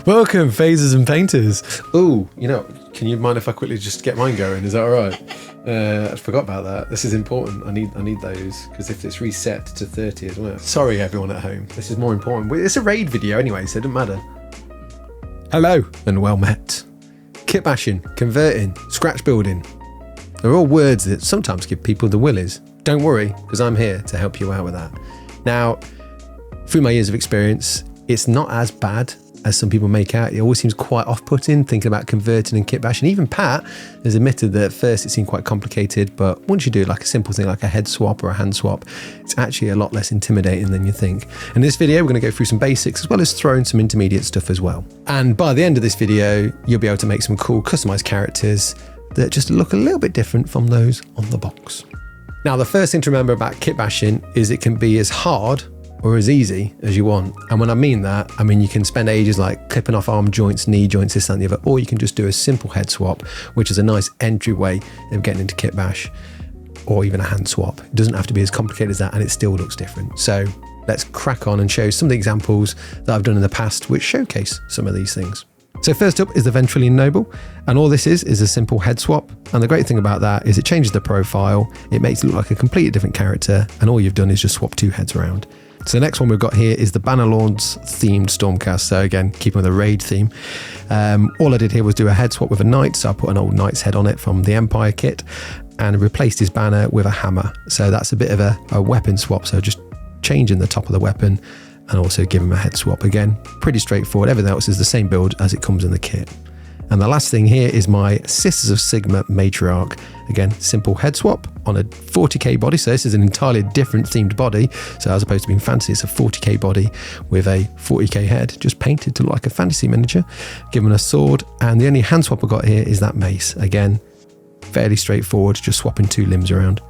Welcome, phasers and painters. Oh, can you mind if I quickly just get mine going? Is that all right? I forgot about that. This is important. I need those because if it's reset to 30 as well. Sorry, everyone at home. This is more important. It's a raid video anyway, so it doesn't matter. Hello and well met. Kitbashing, converting, scratch building. They're all words that sometimes give people the willies. Don't worry, because I'm here to help you out with that. Now, through my years of experience, it's not as bad as some people make out. It always seems quite off-putting thinking about converting and kitbashing. Even Pat has admitted that at first it seemed quite complicated, but once you do like a simple thing like a head swap or a hand swap, it's actually a lot less intimidating than you think. In this video, we're going to go through some basics as well as throw in some intermediate stuff as well. And by the end of this video, you'll be able to make some cool customized characters that just look a little bit different from those on the box. Now, the first thing to remember about kitbashing is it can be as hard or as easy as you want. And when I mean that, I mean you can spend ages like clipping off arm joints, knee joints, this and the other, or you can just do a simple head swap, which is a nice entryway of getting into kitbash, or even a hand swap. It doesn't have to be as complicated as that, and it still looks different. So let's crack on and show some of the examples that I've done in the past which showcase some of these things. So first up is the Ventralian Noble, and all this is a simple head swap. And the great thing about that is it changes the profile, it makes it look like a completely different character, and all you've done is just swap two heads around. So the next one we've got here is the Bannerlords themed Stormcast. So again, keeping with the raid theme. All I did here was do a head swap with a knight. So I put an old knight's head on it from the Empire kit and replaced his banner with a hammer. So that's a bit of a weapon swap. So just changing the top of the weapon and also give him a head swap. Again, pretty straightforward. Everything else is the same build as it comes in the kit. And the last thing here is my Sisters of Sigma Matriarch. Again, simple head swap on a 40k body. So this is an entirely different themed body. So as opposed to being fantasy, it's a 40k body with a 40k head, just painted to look like a fantasy miniature, given a sword. And the only hand swap I got here is that mace. Again, fairly straightforward, just swapping two limbs around.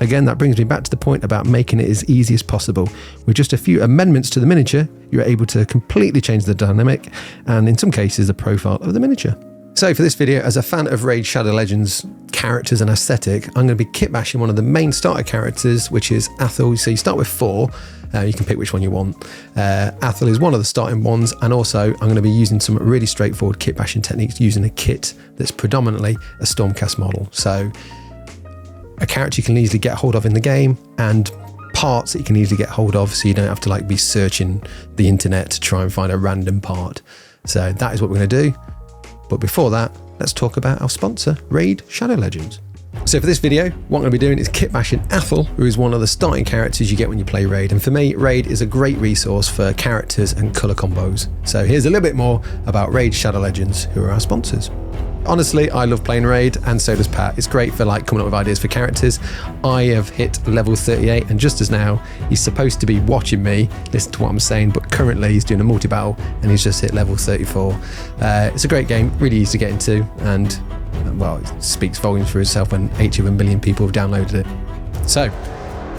Again, that brings me back to the point about making it as easy as possible. With just a few amendments to the miniature, you're able to completely change the dynamic and in some cases the profile of the miniature. So for this video, as a fan of Raid Shadow Legends characters and aesthetic, I'm going to be kitbashing one of the main starter characters, which is Athel. So you start with 4, you can pick which one you want. Athel is one of the starting ones, and also I'm going to be using some really straightforward kitbashing techniques using a kit that's predominantly a Stormcast model. So a character you can easily get hold of in the game and parts that you can easily get hold of, so you don't have to like be searching the internet to try and find a random part. So that is what we're going to do. But before that, let's talk about our sponsor, Raid Shadow Legends. So for this video, what I'm going to be doing is kitbashing Athel, who is one of the starting characters you get when you play Raid. And for me, Raid is a great resource for characters and colour combos. So here's a little bit more about Raid Shadow Legends, who are our sponsors. Honestly, I love playing Raid, and so does Pat. It's great for like coming up with ideas for characters. I have hit level 38, and just as now, he's supposed to be watching me, listen to what I'm saying, but currently he's doing a multi-battle, and he's just hit level 34. It's a great game, really easy to get into, and well, it speaks volumes for itself when 81 million people have downloaded it. So,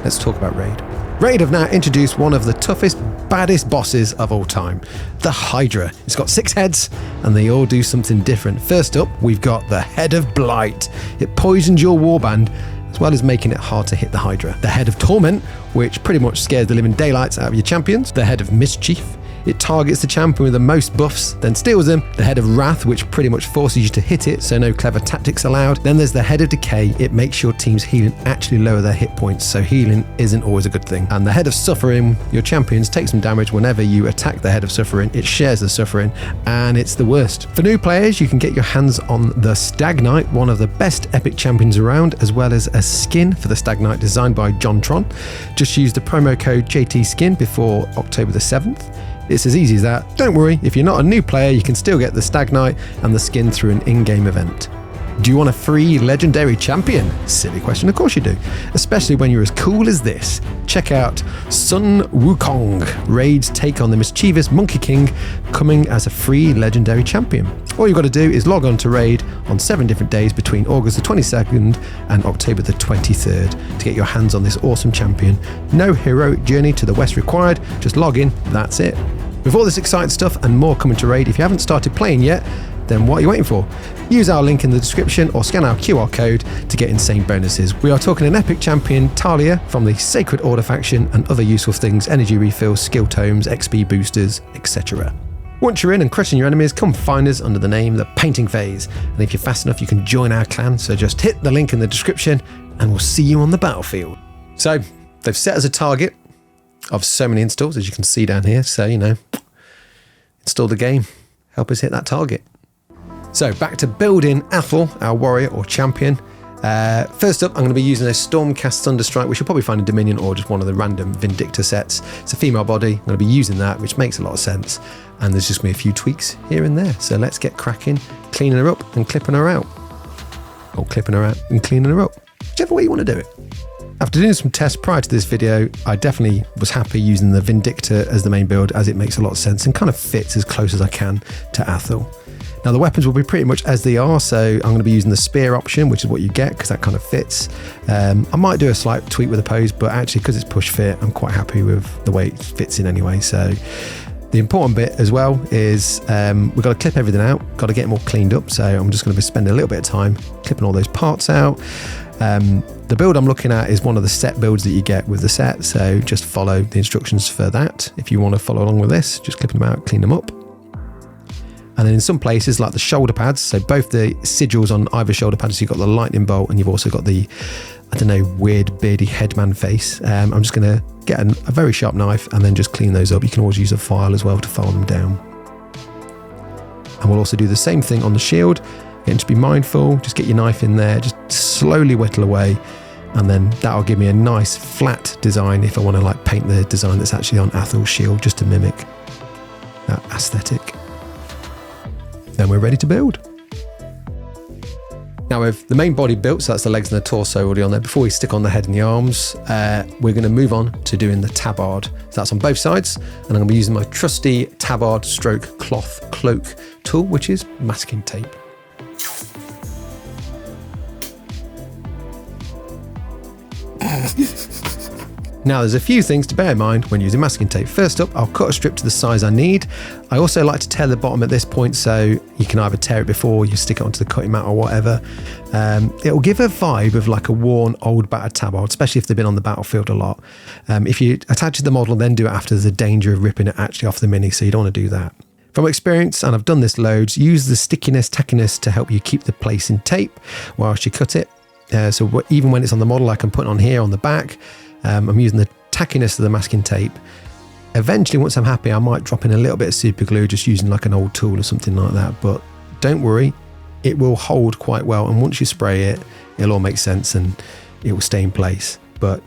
let's talk about Raid. Raid have now introduced one of the toughest, baddest bosses of all time, the Hydra. It's got 6 heads and they all do something different. First up, we've got the Head of Blight. It poisons your warband as well as making it hard to hit the Hydra. The Head of Torment, which pretty much scares the living daylights out of your champions. The Head of Mischief. It targets the champion with the most buffs, then steals them. The Head of Wrath, which pretty much forces you to hit it, so no clever tactics allowed. Then there's the Head of Decay. It makes your team's healing actually lower their hit points, so healing isn't always a good thing. And the Head of Suffering, your champions take some damage whenever you attack the Head of Suffering. It shares the suffering, and it's the worst. For new players, you can get your hands on the Stag Knight, one of the best epic champions around, as well as a skin for the Stag Knight designed by John Tron. Just use the promo code JTSkin before October the 7th. It's as easy as that. Don't worry, if you're not a new player, you can still get the Stag Knight and the skin through an in-game event. Do you want a free legendary champion? Silly question, of course you do. Especially when you're as cool as this. Check out Sun Wukong, Raid's take on the mischievous Monkey King, coming as a free legendary champion. All you've got to do is log on to Raid on 7 different days between August the 22nd and October the 23rd to get your hands on this awesome champion. No heroic journey to the west required, just log in, that's it. With all this exciting stuff and more coming to Raid, if you haven't started playing yet, then what are you waiting for? Use our link in the description or scan our QR code to get insane bonuses. We are talking an epic champion, Talia, from the Sacred Order faction, and other useful things, energy refills, skill tomes, XP boosters, etc. Once you're in and crushing your enemies, come find us under the name The Painting Phase. And if you're fast enough, you can join our clan, so just hit the link in the description and we'll see you on the battlefield. So, they've set us a target of so many installs, as you can see down here, so, install the game, help us hit that target. So back to building Athel, our warrior or champion. First up, I'm going to be using a Stormcast Thunderstrike, which you'll probably find in Dominion or just one of the random Vindictor sets. It's a female body. I'm going to be using that, which makes a lot of sense. And there's just going to be a few tweaks here and there. So let's get cracking, cleaning her up and clipping her out. Or clipping her out and cleaning her up. Whichever way you want to do it. After doing some tests prior to this video, I definitely was happy using the Vindictor as the main build, as it makes a lot of sense and kind of fits as close as I can to Athel. Now the weapons will be pretty much as they are, so I'm going to be using the spear option, which is what you get because that kind of fits. I might do a slight tweak with the pose, but actually because it's push fit, I'm quite happy with the way it fits in anyway. So the important bit as well is we've got to clip everything out, got to get them all cleaned up. So I'm just going to be spending a little bit of time clipping all those parts out. The build I'm looking at is one of the set builds that you get with the set, so just follow the instructions for that. If you want to follow along with this, just clip them out, clean them up. And then in some places, like the shoulder pads, so both the sigils on either shoulder pad, so you've got the lightning bolt and you've also got the, I don't know, weird beardy headman face. I'm just going to get a very sharp knife and then just clean those up. You can always use a file as well to file them down. And we'll also do the same thing on the shield. Again, just be mindful, just get your knife in there, just slowly whittle away. And then that'll give me a nice flat design if I want to like paint the design that's actually on Athel's shield, just to mimic that aesthetic. Then we're ready to build. Now with the main body built, so that's the legs and the torso already on there, before we stick on the head and the arms, we're going to move on to doing the tabard. So that's on both sides, and I'm going to be using my trusty tabard stroke cloth cloak tool, which is masking tape. Now there's a few things to bear in mind when using masking tape. First up, I'll cut a strip to the size I need. I also like to tear the bottom at this point, so you can either tear it before you stick it onto the cutting mat or whatever. It'll give a vibe of like a worn, old, battered tabard, especially if they've been on the battlefield a lot. If you attach to the model, then do it after, there's a danger of ripping it actually off the mini, so you don't want to do that. From experience, and I've done this loads, use the stickiness, tackiness to help you keep the place in tape whilst you cut it. So even when it's on the model, I can put it on here on the back. I'm using the tackiness of the masking tape. Eventually, once I'm happy, I might drop in a little bit of super glue, just using like an old tool or something like that. But don't worry, it will hold quite well. And once you spray it, it'll all make sense and it will stay in place. But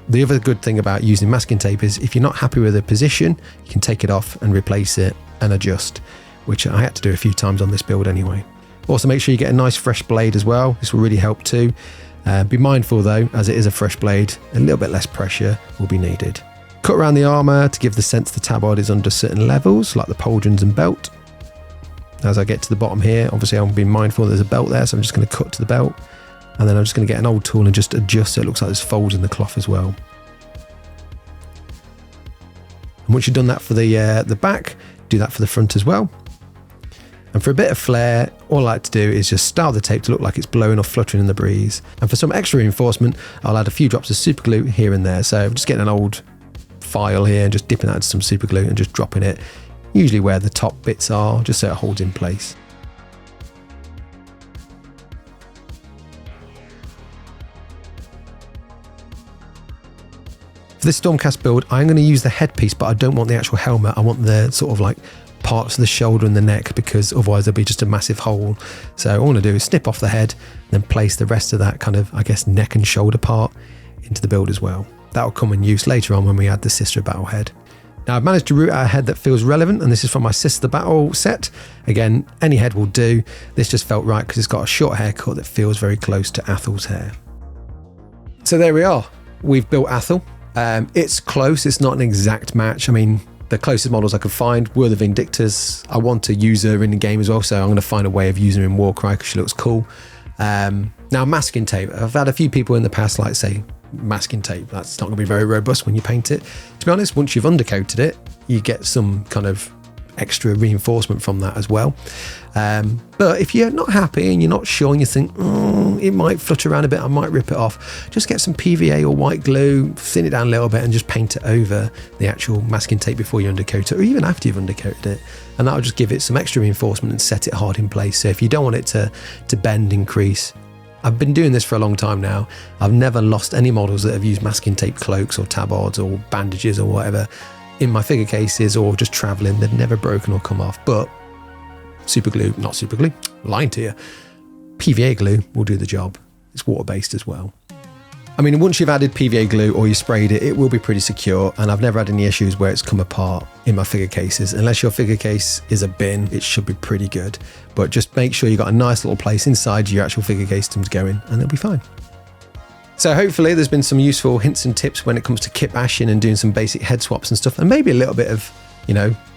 the other good thing about using masking tape is if you're not happy with the position, you can take it off and replace it and adjust, which I had to do a few times on this build anyway. Also, make sure you get a nice fresh blade as well. This will really help too. Be mindful though, as it is a fresh blade, a little bit less pressure will be needed. Cut around the armour to give the sense the tabard is under certain levels, like the pauldrons and belt. As I get to the bottom here, obviously I'm being mindful there's a belt there, so I'm just going to cut to the belt. And then I'm just going to get an old tool and just adjust so it looks like there's folds in the cloth as well. And once you've done that for the back, do that for the front as well. And for a bit of flair, all I like to do is just style the tape to look like it's blowing or fluttering in the breeze. And for some extra reinforcement, I'll add a few drops of super glue here and there. So I'm just getting an old file here and just dipping that into some super glue and just dropping it, usually where the top bits are, just so it holds in place. For this Stormcast build, I'm going to use the headpiece, but I don't want the actual helmet. I want the sort of like parts of the shoulder and the neck, because otherwise there'll be just a massive hole. So all I'm going to do is snip off the head and then place the rest of that kind of, I guess, neck and shoulder part into the build as well. That'll come in use later on when we add the Sister Battle head. Now I've managed to root out a head that feels relevant, and this is from my Sister Battle set. Again, any head will do. This just felt right because it's got a short haircut that feels very close to Athel's hair. So there we are. We've built Athel. It's close. It's not an exact match. I mean, the closest models I could find were the Vindictors. I want to use her in the game as well, so I'm going to find a way of using her in Warcry because she looks cool. Now, masking tape. I've had a few people in the past like say, masking tape, that's not going to be very robust when you paint it. To be honest, once you've undercoated it, you get some kind of extra reinforcement from that as well. But if you're not happy and you're not sure and you think, it might flutter around a bit, I might rip it off, just get some PVA or white glue, thin it down a little bit and just paint it over the actual masking tape before you undercoat it, or even after you've undercoated it. And that'll just give it some extra reinforcement and set it hard in place. So if you don't want it to bend and crease, I've been doing this for a long time now. I've never lost any models that have used masking tape cloaks or tabards or bandages or whatever in my figure cases or just traveling. They've never broken or come off. But not super glue, lying to you. PVA glue will do the job. It's water-based as well. I mean, once you've added PVA glue or you sprayed it, it will be pretty secure, and I've never had any issues where it's come apart in my figure cases. Unless your figure case is a bin, it should be pretty good. But just make sure you've got a nice little place inside your actual figure case to go in, and they'll be fine. So hopefully there's been some useful hints and tips when it comes to kit bashing and doing some basic head swaps and stuff, and maybe a little bit of,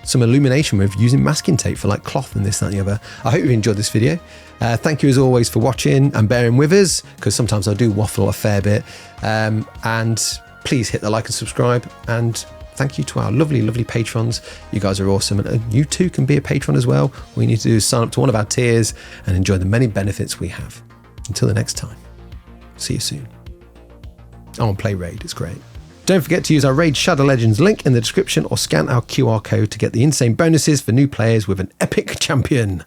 some illumination with using masking tape for like cloth and this, that and the other. I hope you've enjoyed this video. Thank you as always for watching and bearing with us, because sometimes I do waffle a fair bit. And please hit the like and subscribe. And thank you to our lovely, lovely patrons. You guys are awesome. And you too can be a patron as well. All you need to do is sign up to one of our tiers and enjoy the many benefits we have. Until the next time, see you soon. Oh, and play Raid, it's great. Don't forget to use our Raid Shadow Legends link in the description or scan our QR code to get the insane bonuses for new players with an epic champion.